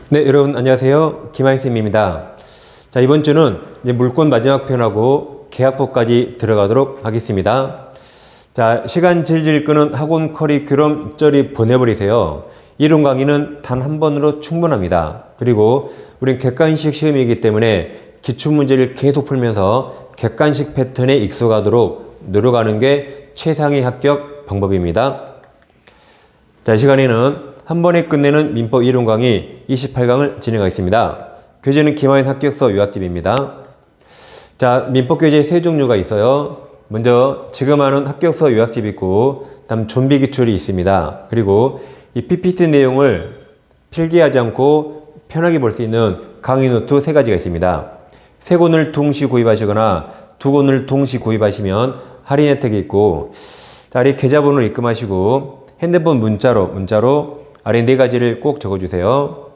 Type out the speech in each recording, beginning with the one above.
네, 여러분 안녕하세요. 김하익쌤입니다. 자, 이번 주는 이제 물권 마지막 편하고 계약법까지 들어가도록 하겠습니다. 자, 시간 질질 끄는 학원 커리큘럼 쩌리 보내버리세요. 이론 강의는 단 한 번으로 충분합니다. 그리고 우린 객관식 시험이기 때문에 기출문제를 계속 풀면서 객관식 패턴에 익숙하도록 노력하는 게 최상의 합격 방법입니다. 자, 이 시간에는 한 번에 끝내는 민법 이론 강의 28강을 진행하겠습니다. 교재는 김하인 합격서 요약집입니다. 자, 민법 교재 세 종류가 있어요. 먼저 지금 하는 합격서 요약집이 있고, 다음 좀비 기출이 있습니다. 그리고 이 PPT 내용을 필기하지 않고 편하게 볼 수 있는 강의 노트 세 가지가 있습니다. 세 권을 동시 구입하시거나 두 권을 동시 구입하시면 할인 혜택이 있고, 자, 아래 계좌번호를 입금하시고 핸드폰 문자로 아래 네 가지를 꼭 적어주세요.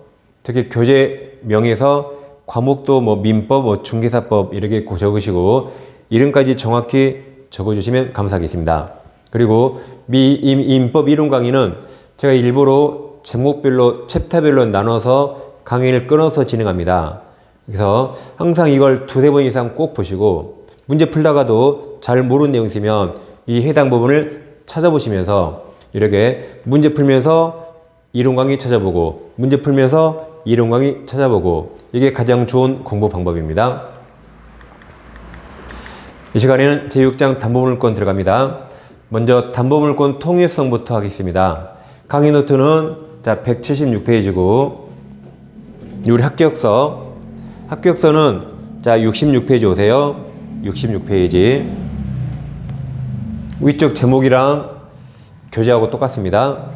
특히 교재 명에서 과목도 민법, 중개사법 이렇게 꼭 적으시고 이름까지 정확히 적어주시면 감사하겠습니다. 그리고 민법 이론 강의는 제가 일부러 제목별로 챕터별로 나눠서 강의를 끊어서 진행합니다. 그래서 항상 이걸 두세 번 이상 꼭 보시고 문제 풀다가도 잘 모르는 내용 있으면 이 해당 부분을 찾아보시면서 이렇게 문제 풀면서 이론 강의 찾아보고 문제 풀면서 이론 강의 찾아보고 이게 가장 좋은 공부 방법입니다. 이 시간에는 제6장 담보물권 들어갑니다. 먼저 담보물권 통일성부터 하겠습니다. 강의 노트는 자 176페이지고 우리 합격서는 자 66페이지 오세요. 66페이지 위쪽 제목이랑 교재하고 똑같습니다.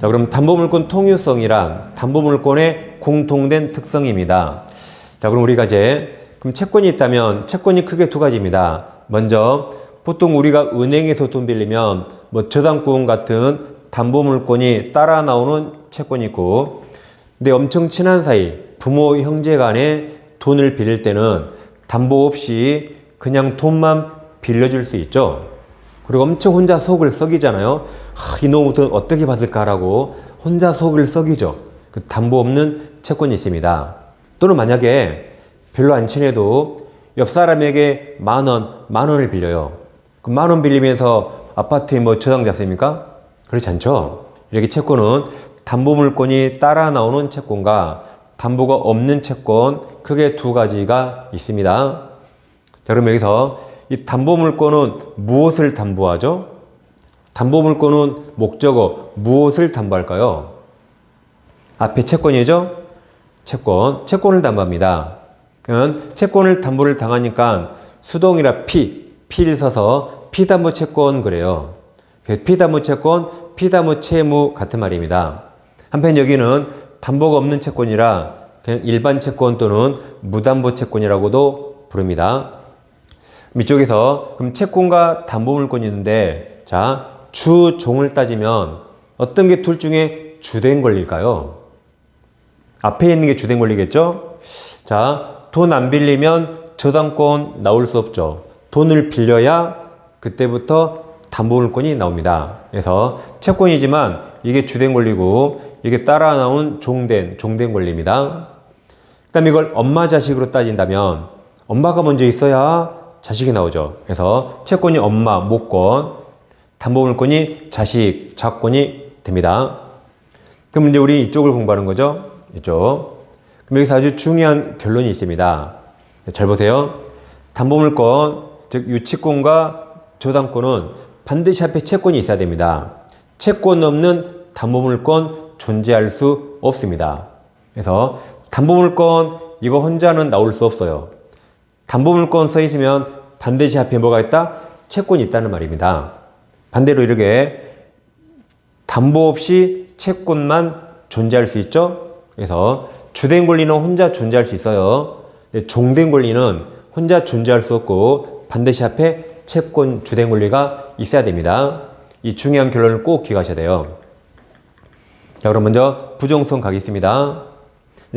자, 그럼 담보물권 통유성이란 담보물권의 공통된 특성입니다. 자, 그럼 우리가 그럼 채권이 있다면 채권이 크게 두 가지입니다. 먼저 보통 우리가 은행에서 돈 빌리면 저당권 같은 담보물권이 따라 나오는 채권이 있고, 근데 엄청 친한 사이 부모 형제 간에 돈을 빌릴 때는 담보 없이 그냥 돈만 빌려줄 수 있죠. 그리고 엄청 혼자 속을 썩이잖아요. 이놈의 돈 어떻게 받을까라고 혼자 속을 썩이죠. 그 담보 없는 채권이 있습니다. 또는 만약에 별로 안 친해도 옆 사람에게 만 원을 빌려요. 그 만 원 빌리면서 아파트에 저당 잡습니까? 그렇지 않죠. 이렇게 채권은 담보물권이 따라 나오는 채권과 담보가 없는 채권 크게 두 가지가 있습니다. 자, 그럼 여기서 이 담보물권은 무엇을 담보하죠? 담보물권은 목적어 무엇을 담보할까요? 앞에 채권이죠? 채권을 담보합니다. 그러면 채권을 담보를 당하니까 수동이라 피를 써서 피담보 채권 그래요. 피담보 채권, 피담보 채무 같은 말입니다. 한편 여기는 담보가 없는 채권이라 그냥 일반 채권 또는 무담보 채권이라고도 부릅니다. 이쪽에서 그럼 채권과 담보물권이 있는데, 자, 주종을 따지면 어떤 게 둘 중에 주된 권리일까요? 앞에 있는 게 주된 권리겠죠? 자, 돈 안 빌리면 저당권 나올 수 없죠. 돈을 빌려야 그때부터 담보물권이 나옵니다. 그래서 채권이지만 이게 주된 권리고 이게 따라 나온 종된 권리입니다. 그 다음에 이걸 엄마 자식으로 따진다면 엄마가 먼저 있어야 자식이 나오죠. 그래서 채권이 엄마, 모권, 담보물권이 자식, 자권이 됩니다. 그럼 이제 우리 이쪽을 공부하는 거죠. 이쪽. 그럼 여기서 아주 중요한 결론이 있습니다. 잘 보세요. 담보물권, 즉 유치권과 저당권은 반드시 앞에 채권이 있어야 됩니다. 채권 없는 담보물권 존재할 수 없습니다. 그래서 담보물권 이거 혼자는 나올 수 없어요. 담보물권 써 있으면 반드시 앞에 뭐가 있다? 채권이 있다는 말입니다. 반대로 이렇게 담보 없이 채권만 존재할 수 있죠? 그래서 주된 권리는 혼자 존재할 수 있어요. 근데 종된 권리는 혼자 존재할 수 없고 반드시 앞에 채권, 주된 권리가 있어야 됩니다. 이 중요한 결론을 꼭 기억하셔야 돼요. 자, 그럼 먼저 부정성 가겠습니다.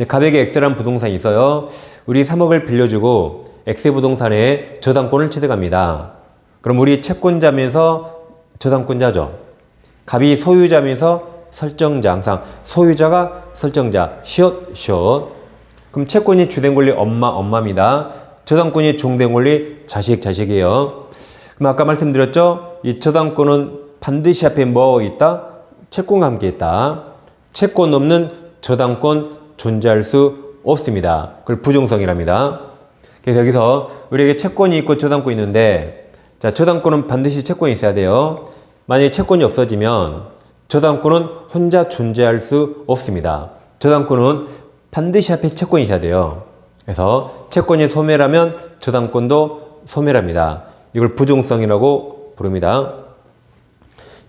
갑에게 X라는 부동산이 있어요. 우리 3억을 빌려주고 X 부동산에 저당권을 취득합니다. 그럼 우리 채권자면서 저당권자죠. 갑이 소유자면서 설정자, 항상 소유자가 설정자, 시옷, 시옷. 그럼 채권이 주된 권리 엄마, 엄마입니다. 저당권이 종된 권리 자식, 자식이에요. 그럼 아까 말씀드렸죠? 이 저당권은 반드시 앞에 뭐 있다? 채권과 함께 있다. 채권 없는 저당권 존재할 수 없습니다. 그걸 부종성이랍니다. 그래서 여기서 우리에게 채권이 있고 저당권이 있는데, 자, 저당권은 반드시 채권이 있어야 돼요. 만약에 채권이 없어지면 저당권은 혼자 존재할 수 없습니다. 저당권은 반드시 앞에 채권이 있어야 돼요. 그래서 채권이 소멸하면 저당권도 소멸합니다. 이걸 부종성이라고 부릅니다.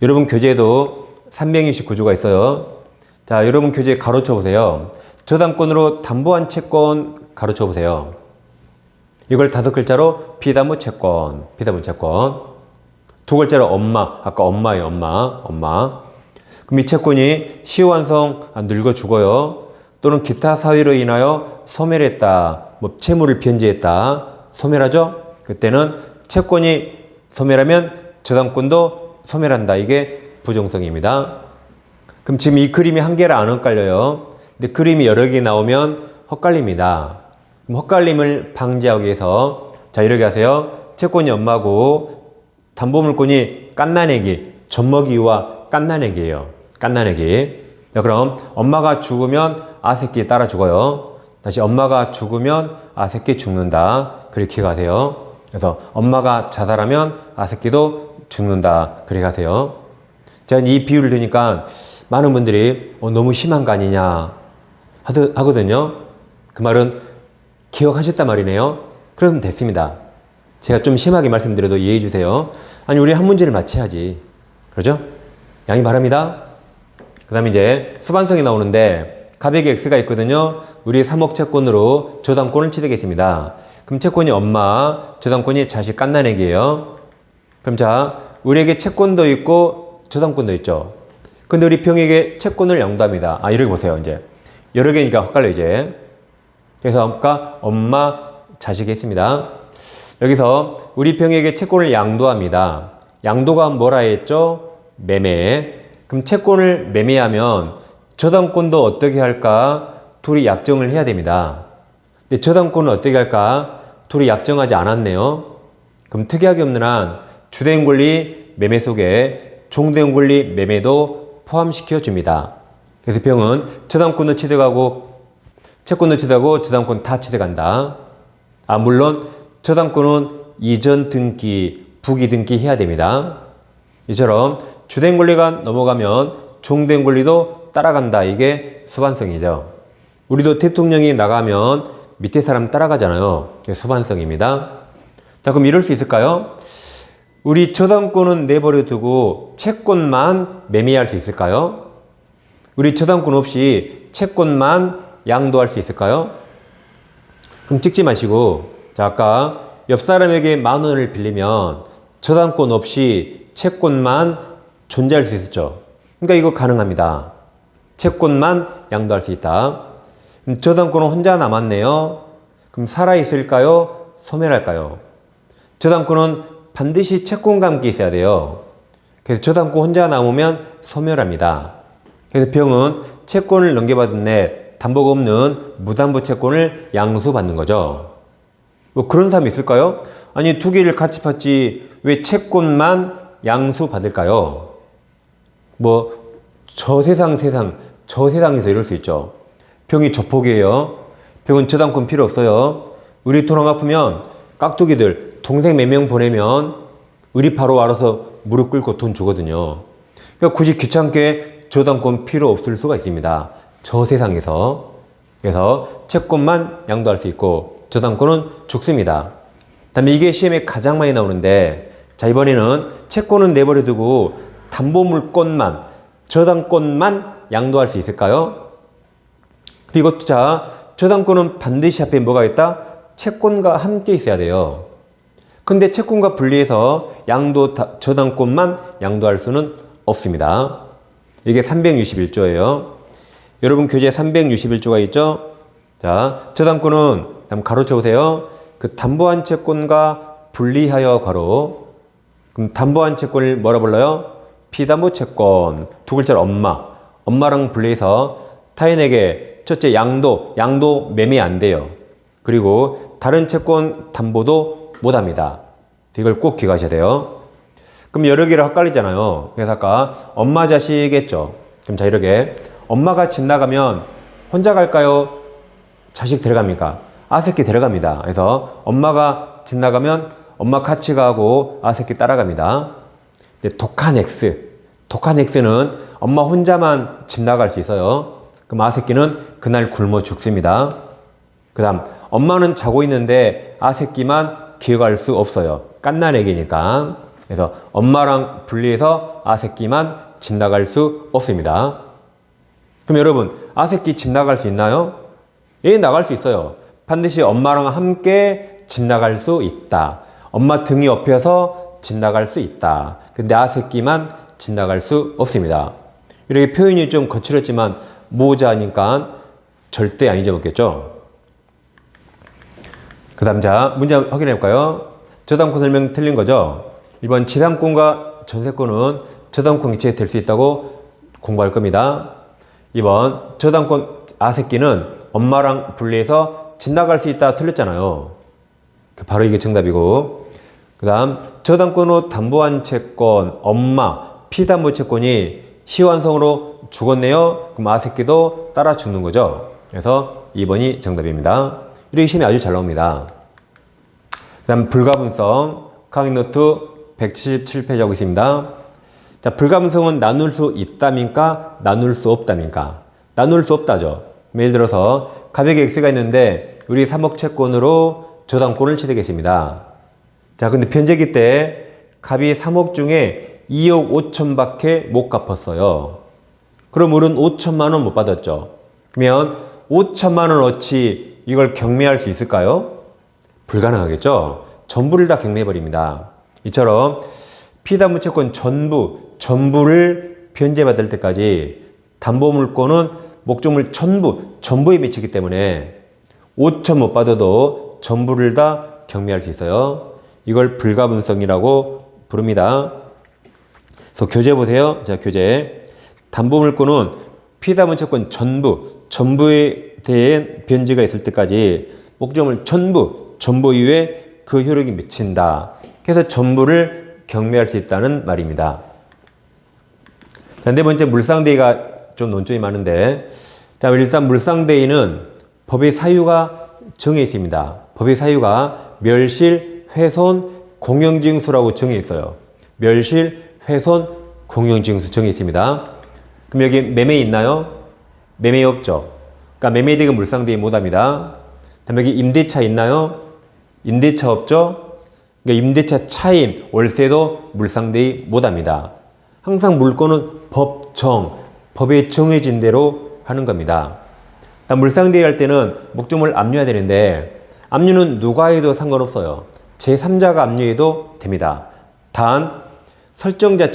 여러분 교재에도 329조가 있어요. 자, 여러분 교재 가로쳐 보세요. 저당권으로 담보한 채권 가로쳐 보세요. 이걸 5글자로 비담보 채권, 비담보 채권. 2글자로 엄마, 아까 엄마예요, 엄마, 엄마. 그럼 이 채권이 시효완성 늙어 죽어요. 또는 기타 사유로 인하여 소멸했다, 뭐 채무를 변제했다, 소멸하죠? 그때는 채권이 소멸하면 저당권도 소멸한다. 이게 부종성입니다. 그럼 지금 이 그림이 한 개라 안 헷갈려요. 근데 그림이 여러 개 나오면 헛갈립니다. 그럼 헛갈림을 방지하기 위해서, 자, 이렇게 하세요. 채권이 엄마고 담보물권이 깐나내기, 젖먹이와 깐나내기예요. 깐나내기. 자, 그럼 엄마가 죽으면 아새끼 따라 죽어요. 다시 엄마가 죽으면 아새끼 죽는다. 그렇게 가세요. 그래서 엄마가 자살하면 아새끼도 죽는다. 그렇게 가세요. 제가 이 비유를 드니까 많은 분들이 너무 심한 거 아니냐 하거든요. 그 말은 기억하셨단 말이네요. 그러면 됐습니다. 제가 좀 심하게 말씀드려도 이해해 주세요. 아니, 우리 한 문제를 맞춰야지. 그러죠? 양해 바랍니다. 그 다음에 이제 수반성이 나오는데 가백이 X가 있거든요. 우리 3억 채권으로 저당권을 취득했습니다. 그럼 채권이 엄마, 저당권이 자식 깐나내기예요. 그럼 자, 우리에게 채권도 있고 저당권도 있죠. 근데 우리 병에게 채권을 양도합니다. 아, 이렇게 보세요. 이제 여러 개니까 헷갈려 이제. 그래서 아까 엄마, 자식이 했습니다. 여기서 우리 병에게 채권을 양도합니다. 양도가 뭐라 했죠? 매매. 그럼 채권을 매매하면 저당권도 어떻게 할까? 둘이 약정을 해야 됩니다. 근데 저당권은 어떻게 할까? 둘이 약정하지 않았네요. 그럼 특이하게 없는 한 주된 권리 매매 속에 종된 권리 매매도 포함시켜 줍니다. 그래서 병은 저당권도 취득하고 채권도 취득하고 저당권 다 취득한다. 아, 물론 저당권은 이전 등기, 부기 등기 해야 됩니다. 이처럼 주된 권리가 넘어가면 종된 권리도 따라간다. 이게 수반성이죠. 우리도 대통령이 나가면 밑에 사람 따라가잖아요. 이게 수반성입니다. 자, 그럼 이럴 수 있을까요? 우리 저당권은 내버려 두고 채권만 매매할 수 있을까요? 우리 저당권 없이 채권만 양도할 수 있을까요? 그럼 찍지 마시고, 자, 아까 옆 사람에게 10,000원을 빌리면 저당권 없이 채권만 존재할 수 있었죠. 그러니까 이거 가능합니다. 채권만 양도할 수 있다. 그럼 저당권은 혼자 남았네요. 그럼 살아있을까요? 소멸할까요? 저당권은 반드시 채권과 함께 있어야 돼요. 그래서 저당권 혼자 남으면 소멸합니다. 그래서 병은 채권을 넘겨받은 내 담보가 없는 무담보 채권을 양수받는 거죠. 뭐 그런 사람이 있을까요? 아니, 두 개를 같이 받지 왜 채권만 양수받을까요? 뭐 저 세상에서 이럴 수 있죠. 병이 저폭이에요. 병은 저당권 필요 없어요. 우리 토랑 아프면 깍두기들 동생 몇 명 보내면 우리 바로 알아서 무릎 꿇고 돈 주거든요. 그러니까 굳이 귀찮게 저당권 필요 없을 수가 있습니다. 저 세상에서. 그래서 채권만 양도할 수 있고 저당권은 죽습니다. 다음에 이게 시험에 가장 많이 나오는데, 자, 이번에는 채권은 내버려 두고 담보물권만, 저당권만 양도할 수 있을까요? 이것도 자, 저당권은 반드시 앞에 뭐가 있다? 채권과 함께 있어야 돼요. 근데 채권과 분리해서 저당권만 양도할 수는 없습니다. 이게 361조예요. 여러분 교재 361조가 있죠? 자, 저당권은 한번 가로쳐 보세요. 그 담보한 채권과 분리하여 가로. 그럼 담보한 채권을 뭐라 불러요? 피담보 채권. 두 글자로 엄마. 엄마랑 분리해서 타인에게 첫째 양도 매매 안 돼요. 그리고 다른 채권 담보도 못 합니다. 이걸 꼭 기억하셔야 돼요. 그럼 여러 개를 헷갈리잖아요. 그래서 아까 엄마 자식이겠죠. 그럼 자 이렇게 엄마가 집 나가면 혼자 갈까요? 자식 데려갑니까? 아새끼 데려갑니다. 그래서 엄마가 집 나가면 엄마 같이 가고 아새끼 따라갑니다. 독한 X는 엄마 혼자만 집 나갈 수 있어요. 그럼 아새끼는 그날 굶어 죽습니다. 그 다음 엄마는 자고 있는데 아새끼만 기어갈 수 없어요. 갓난애기니까. 그래서 엄마랑 분리해서 아새끼만 집 나갈 수 없습니다. 그럼 여러분 아새끼 집 나갈 수 있나요? 예, 나갈 수 있어요. 반드시 엄마랑 함께 집 나갈 수 있다. 엄마 등이 업혀서 집 나갈 수 있다. 근데 아새끼만 집 나갈 수 없습니다. 이렇게 표현이 좀 거칠었지만 모자니까 절대 안 잊어먹겠죠. 그 다음 자 문제 확인해 볼까요? 저당권 설명 틀린 거죠. 1번 지상권과 전세권은 저당권 기체가 될 수 있다고 공부할 겁니다. 2번 저당권 아새끼는 엄마랑 분리해서 집 나갈 수 있다 틀렸잖아요. 바로 이게 정답이고, 그 다음 저당권 후 담보한 채권 엄마 피담보 채권이 시완성으로 죽었네요. 그럼 아새끼도 따라 죽는 거죠. 그래서 2번이 정답입니다. 이렇게 시험이 아주 잘 나옵니다. 그 다음 불가분성 강의노트 177페이지 하고 있습니다. 자, 불가분성은 나눌 수 있다민가 나눌 수 없다민가? 나눌 수 없다죠. 예를 들어서 가격이 X가 있는데 우리 3억 채권으로 저당권을 취득했습니다. 자, 근데 변제기 때 값이 3억 중에 2억 5천 밖에 못 갚았어요. 그럼 우리는 5천만 원 못 받았죠. 그러면 5천만 원어치 이걸 경매할 수 있을까요? 불가능하겠죠. 전부를 다 경매해버립니다. 이처럼 피담보 채권 전부를 변제받을 때까지 담보물권은 목적물 전부에 미치기 때문에 5천 못 받아도 전부를 다 경매할 수 있어요. 이걸 불가분성이라고 부릅니다. 그래서 교재 보세요. 자, 교재. 담보물권은 피담보 채권 전부에 대한 변제가 있을 때까지 목적물 전부 이후에 그 효력이 미친다. 그래서 전부를 경매할 수 있다는 말입니다. 자, 네 번째 물상대위가 좀 논점이 많은데, 자, 일단 물상대위는 법의 사유가 정해 있습니다. 법의 사유가 멸실, 훼손, 공영징수라고 정해 있어요. 멸실, 훼손, 공영징수 정해 있습니다. 그럼 여기 매매 있나요? 매매 없죠. 그러니까 매매대금 물상대위 못합니다. 다음 여기 임대차 있나요? 임대차 없죠. 그러니까 임대차 차임, 월세도 물상대위 못합니다. 항상 물권은 법에 정해진 대로 하는 겁니다. 물상대위 할 때는 목적물 압류해야 되는데 압류는 누가 해도 상관없어요. 제3자가 압류해도 됩니다. 단 설정자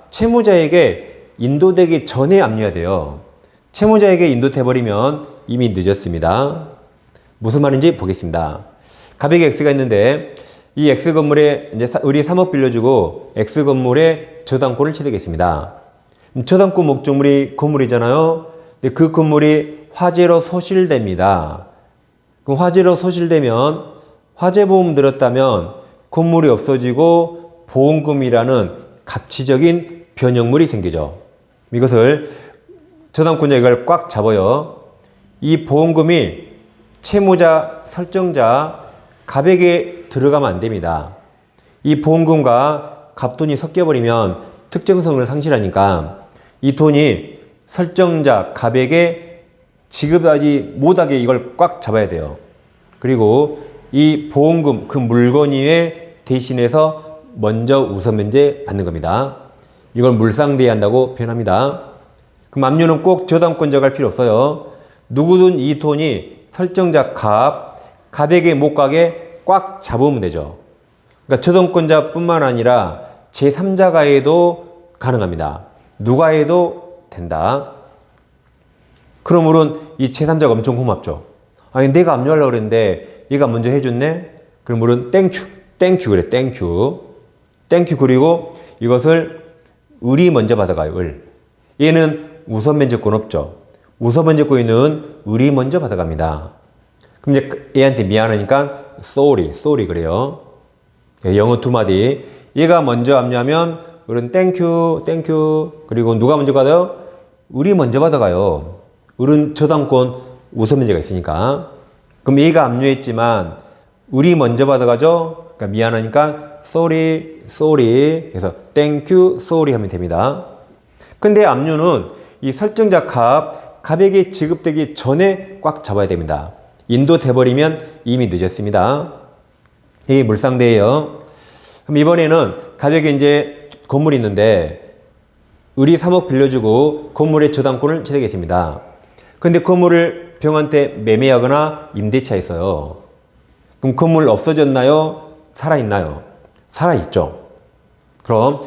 채무자에게 인도되기 전에 압류해야 돼요. 채무자에게 인도돼버리면 이미 늦었습니다. 무슨 말인지 보겠습니다. 가격이 X가 있는데 이 X 건물에 이제 우리 3억 빌려주고 X 건물에 저당권을 취득했습니다. 저당권 목적물이 건물이잖아요. 근데 그 건물이 화재로 소실됩니다. 그럼 화재로 소실되면 화재보험 들었다면 건물이 없어지고 보험금이라는 가치적인 변형물이 생기죠. 이것을 저당권자 이걸 꽉 잡아요. 이 보험금이 채무자, 설정자, 갑에게 들어가면 안 됩니다. 이 보험금과 갑돈이 섞여버리면 특정성을 상실하니까 이 돈이 설정자, 갑에게 지급하지 못하게 이걸 꽉 잡아야 돼요. 그리고 이 보험금, 그 물건 위에 대신해서 먼저 우선 면제 받는 겁니다. 이걸 물상대위 한다고 표현합니다. 그럼 압류는 꼭 저당권자가 할 필요 없어요. 누구든 이 돈이 설정자 갑에게 못 가게 꽉 잡으면 되죠. 그러니까 저당권자뿐만 아니라 제3자가 해도 가능합니다. 누가 해도 된다. 그러므로 이 제3자가 엄청 고맙죠. 아니 내가 압류하려고 그랬는데 얘가 먼저 해줬네? 그러므로 땡큐 그래. 땡큐 그리고 이것을 을이 먼저 받아가요. 얘는 우선 면제권 없죠. 우선 면제권은 을이 먼저 받아갑니다. 그럼 이제 얘한테 미안하니까 sorry 그래요. 영어 두 마디. 얘가 먼저 압류하면 을은 땡큐 그리고 누가 먼저 받아요? 을이 먼저 받아가요. 을은 저당권 우선 면제가 있으니까. 그럼 얘가 압류했지만 을이 먼저 받아가죠. 그러니까 미안하니까 sorry 그래서 땡큐 sorry 하면 됩니다. 근데 압류는 이 설정자 갑에게 지급되기 전에 꽉 잡아야 됩니다. 인도돼버리면 이미 늦었습니다. 이게 물상대예요. 그럼 이번에는 갑에게 이제 건물이 있는데 을이 3억 빌려주고 건물의 저당권을 취득했습니다. 근데 건물을 병한테 매매하거나 임대차했어요. 그럼 건물 없어졌나요? 살아있나요? 살아있죠. 그럼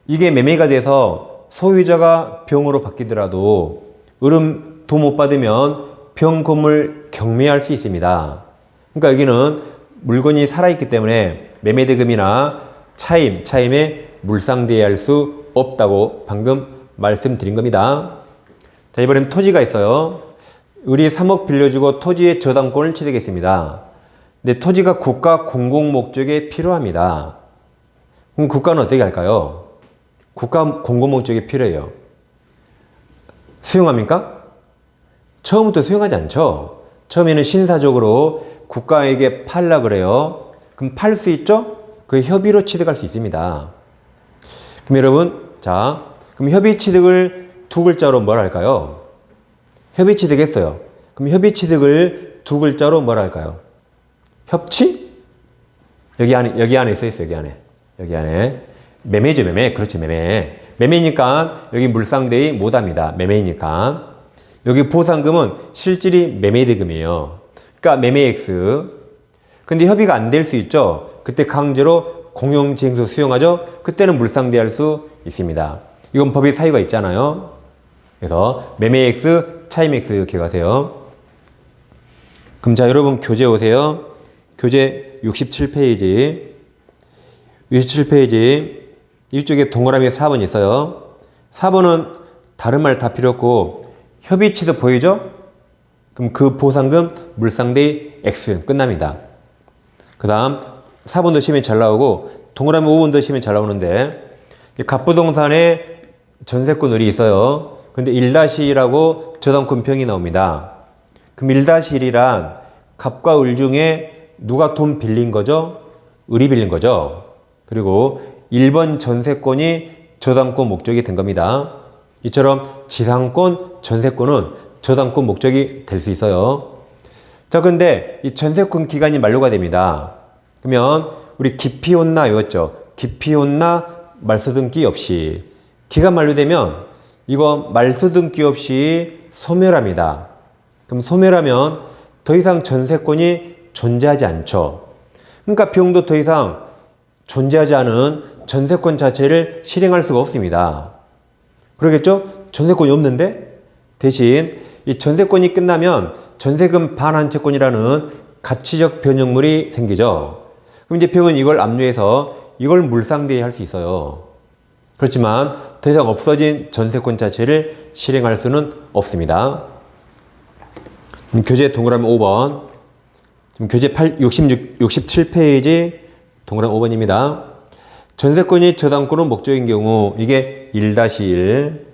이게 매매가 돼서 소유자가 병으로 바뀌더라도 을은 돈 못 받으면 병 건물 경매할 수 있습니다. 그러니까 여기는 물건이 살아있기 때문에 매매대금이나 차임에 물상대할 수 없다고 방금 말씀드린 겁니다. 자, 이번엔 토지가 있어요. 을이 3억 빌려주고 토지의 저당권을 취득했습니다. 근데 토지가 국가 공공목적에 필요합니다. 그럼 국가는 어떻게 할까요? 국가 공공목적에 필요해요. 수용합니까? 처음부터 수용하지 않죠. 처음에는 신사적으로 국가에게 팔라 그래요. 그럼 팔 수 있죠? 그 협의로 취득할 수 있습니다. 그럼 여러분, 자, 그럼 협의 취득을 두 글자로 뭐라 할까요? 협의 취득했어요. 그럼 협의 취득을 두 글자로 뭐라 할까요? 협치? 여기 안에 써 있어요. 여기 안에. 매매죠, 매매. 그렇죠, 매매. 매매니까 여기 물상대의 못합니다. 매매니까. 여기 보상금은 실질이 매매대금이에요. 그러니까 매매X. 근데 협의가 안 될 수 있죠. 그때 강제로 공용지행소 수용하죠. 그때는 물상대할 수 있습니다. 이건 법의 사유가 있잖아요. 그래서 매매X, 차임X 기억하세요. 그럼 자, 여러분 교재 오세요. 교재 67페이지. 67페이지. 이쪽에 동그라미 4번 있어요. 4번은 다른 말 다 필요 없고 협의 취득 보이죠? 그럼 그 보상금 물상대의 X 끝납니다. 그 다음 4번도 시험에 잘 나오고 동그라미 5번도 시험에 잘 나오는데 갑부동산에 전세권 을이 있어요. 근데 1-1이라고 저당권 병이 나옵니다. 그럼 1-1이란 갑과 을 중에 누가 돈 빌린 거죠? 을이 빌린 거죠. 그리고 1번 전세권이 저당권 목적이 된 겁니다. 이처럼 지상권, 전세권은 저당권 목적이 될 수 있어요. 자, 근데 이 전세권 기간이 만료가 됩니다. 그러면 우리 기피혼나 이었죠. 기피혼나 말소등기 없이 기간 만료되면 이거 말소등기 없이 소멸합니다. 그럼 소멸하면 더 이상 전세권이 존재하지 않죠. 그러니까 병도 더 이상 존재하지 않은 전세권 자체를 실행할 수가 없습니다. 그러겠죠? 전세권이 없는데 대신 이 전세권이 끝나면 전세금 반환채권이라는 가치적 변형물이 생기죠. 그럼 이제 병은 이걸 압류해서 이걸 물상대에 할 수 있어요. 그렇지만 더 이상 없어진 전세권 자체를 실행할 수는 없습니다. 교재 동그라미 5번. 교재 67페이지 동그라미 5번입니다. 전세권이 저당권은 목적인 경우 이게 1-1.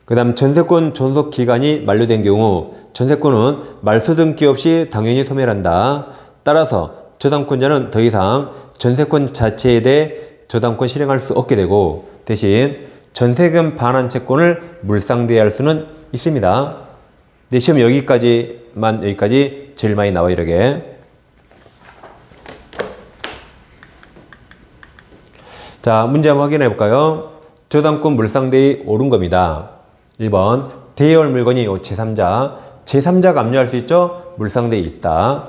그 다음 전세권 존속 기간이 만료된 경우 전세권은 말소등기 없이 당연히 소멸한다. 따라서 저당권자는 더 이상 전세권 자체에 대해 저당권 실행할 수 없게 되고 대신 전세금 반환채권을 물상대할 수는 있습니다. 네, 시험 여기까지 제일 많이 나와 이렇게. 자, 문제 한번 확인해 볼까요? 저당권 물상대의 옳은 겁니다. 1번 대여할 물건이 제3자가 압류할 수 있죠? 물상대에 있다.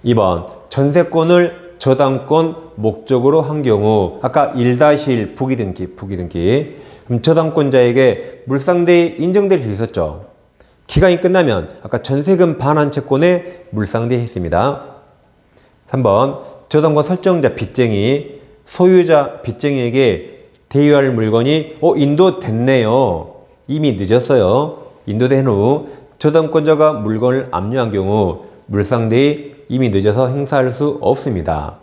2번 전세권을 저당권 목적으로 한 경우 아까 1-1 부기등기 그럼 저당권자에게 물상대에 인정될 수 있었죠. 기간이 끝나면 아까 전세금 반환채권에 물상대 했습니다. 3번 저당권 설정자 빚쟁이 소유자 빚쟁이에게 대여할 물건이 인도됐네요. 이미 늦었어요. 인도된 후 저당권자가 물건을 압류한 경우 물상대에 이미 늦어서 행사할 수 없습니다.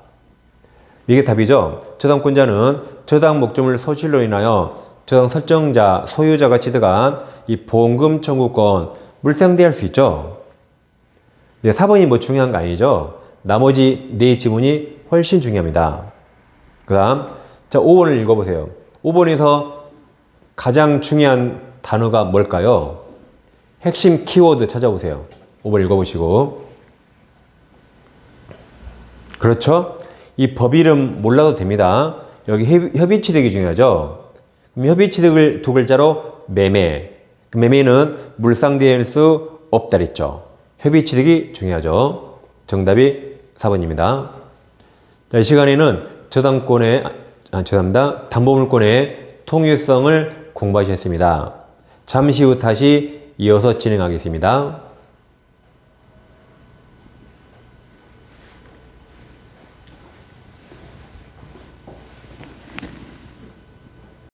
이게 답이죠. 저당권자는 저당 목적물 소실로 인하여 저당 설정자, 소유자가 취득한 이 보험금 청구권 물상대할 수 있죠. 네, 4번이 뭐 중요한 거 아니죠. 나머지 네 지문이 훨씬 중요합니다. 그 다음, 자, 5번을 읽어보세요. 5번에서 가장 중요한 단어가 뭘까요? 핵심 키워드 찾아보세요. 5번 읽어보시고. 그렇죠? 이 법 이름 몰라도 됩니다. 여기 협의취득이 중요하죠. 그럼 협의취득을 두 글자로 매매. 매매는 물상대할 수 없다 그랬죠. 협의취득이 중요하죠. 정답이 4번입니다. 자, 이 시간에는 죄송합니다. 담보물권의 통유성을 공부하셨습니다. 잠시 후 다시 이어서 진행하겠습니다.